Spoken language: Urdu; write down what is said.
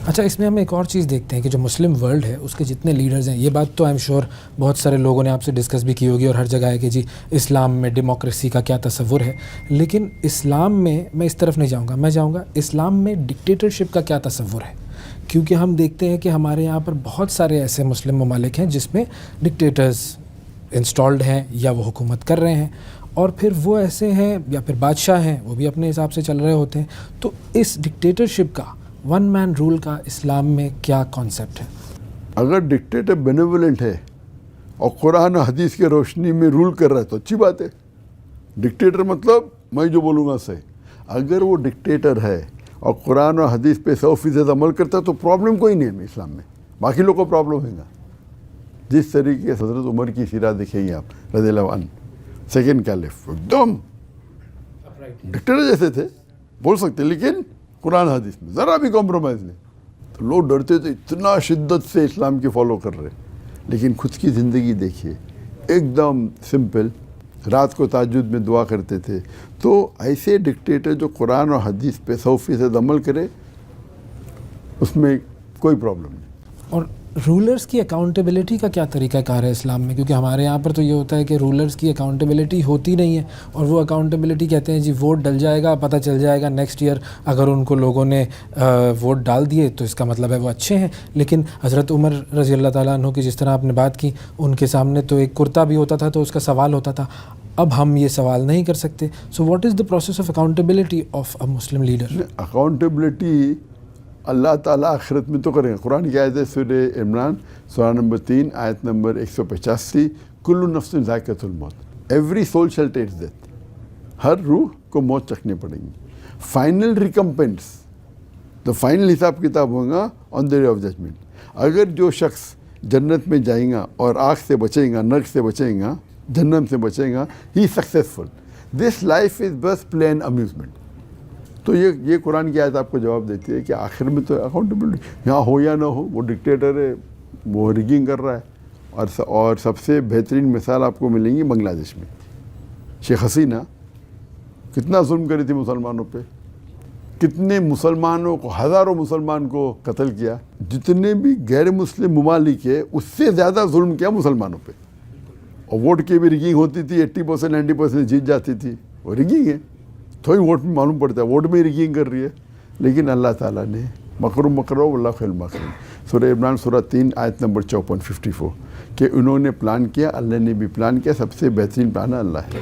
اچھا، اس میں ہم ایک اور چیز دیکھتے ہیں کہ جو مسلم ورلڈ ہے اس کے جتنے لیڈرز ہیں، یہ بات تو آئی ایم شیور بہت سارے لوگوں نے آپ سے ڈسکس بھی کی ہوگی اور ہر جگہ ہے کہ جی اسلام میں ڈیموکریسی کا کیا تصور ہے، لیکن اسلام میں اس طرف نہیں جاؤں گا، میں جاؤں گا اسلام میں ڈکٹیٹرشپ کا کیا تصور ہے، کیونکہ ہم دیکھتے ہیں کہ ہمارے یہاں پر بہت سارے ایسے مسلم ممالک ہیں جس میں ڈکٹیٹرز انسٹالڈ ہیں یا وہ حکومت کر رہے ہیں، اور پھر وہ ایسے ہیں یا پھر بادشاہ ہیں وہ بھی اپنے حساب سے چل رہے ہوتے ہیں. تو اس ڈکٹیٹرشپ کا، ون مین رول کا اسلام میں کیا کانسیپٹ ہے؟ اگر ڈکٹیٹر بینیولنٹ ہے اور قرآن و حدیث کے روشنی میں رول کر رہا ہے تو اچھی بات ہے. ڈکٹیٹر مطلب میں جو بولوں گا صحیح. اگر وہ ڈکٹیٹر ہے اور قرآن و حدیث پہ 100% عمل کرتا ہے تو پرابلم کوئی نہیں ہے اسلام میں. باقی لوگ کو پرابلم ہوگا. جس طریقے سے حضرت عمر کی سیرت دیکھیں گے آپ رضی اللہ عنہ، سیکنڈ کیلف، ایک دم ڈکٹیٹر جیسے تھے، بول سکتے لیکن قرآن حدیث میں ذرا بھی کمپرومائز نہیں. تو لوگ ڈرتے تھے، اتنا شدت سے اسلام کی فالو کر رہے، لیکن خود کی زندگی دیکھیے ایک دم سمپل. رات کو تہجد میں دعا کرتے تھے. تو ایسے ڈکٹیٹر جو قرآن و حدیث پہ 100% عمل کرے اس میں کوئی پرابلم نہیں. اور رولرز کی اکاؤنٹیبلٹی کا کیا طریقہ کار ہے اسلام میں؟ کیونکہ ہمارے یہاں پر تو یہ ہوتا ہے کہ رولرز کی اکاؤنٹیبلٹی ہوتی نہیں ہے، اور وہ اکاؤنٹیبلٹی کہتے ہیں جی ووٹ ڈل جائے گا، پتہ چل جائے گا نیکسٹ ایئر اگر ان کو لوگوں نے ووٹ ڈال دیے تو اس کا مطلب ہے وہ اچھے ہیں. لیکن حضرت عمر رضی اللہ تعالیٰ عنہ کی جس طرح آپ نے بات کی، ان کے سامنے تو ایک کرتا بھی ہوتا تھا تو اس کا سوال ہوتا تھا. اب ہم یہ سوال نہیں کر سکتے. So what is the process of accountability of a Muslim leader? Accountability اللہ تعالیٰ آخرت میں تو کریں گے. قرآن کی آیت ہے سورہ عمران سورہ نمبر 3 آیت نمبر 185، کل نفس ذائقۃ الموت، ایوری سول شل ٹیسٹ ڈیتھ. ہر روح کو موت چکھنی پڑیں گی. فائنل ریکمپنس، تو فائنل حساب کتاب ہوگا آن دا ڈے آف ججمنٹ. اگر جو شخص جنت میں جائیں گا اور آگ سے بچیں گا، نرک سے بچیں گا، جہنم سے بچیں گا، ہی سکسیزفل. دس لائف از بس پلین امیوزمنٹ. تو یہ قرآن کی آیت آپ کو جواب دیتی ہے کہ آخر میں تو اکاؤنٹیبلٹی یہاں ہو یا نہ ہو. وہ ڈکٹیٹر ہے، وہ ریگنگ کر رہا ہے. اور سب سے بہترین مثال آپ کو ملیں گی بنگلہ دیش میں. شیخ حسینہ کتنا ظلم کری تھی مسلمانوں پہ، کتنے مسلمانوں کو، ہزاروں مسلمان کو قتل کیا. جتنے بھی غیر مسلم ممالک ہے اس سے زیادہ ظلم کیا مسلمانوں پہ. اور ووٹ کی بھی ریگنگ ہوتی تھی، 80% 90% جیت جاتی تھی. وہ ریگنگ ہے، تھوڑی ووٹ میں معلوم پڑتا ہے ووٹ میں ریگنگ کر رہی ہے. لیکن اللہ تعالیٰ نے مکرو مکرو اللہ خیر الماکرین، سورہ عمران سورہ 3 آیت نمبر 54 54 کہ انہوں نے پلان کیا، اللہ نے بھی پلان کیا. سب سے بہترین پلان اللہ ہے.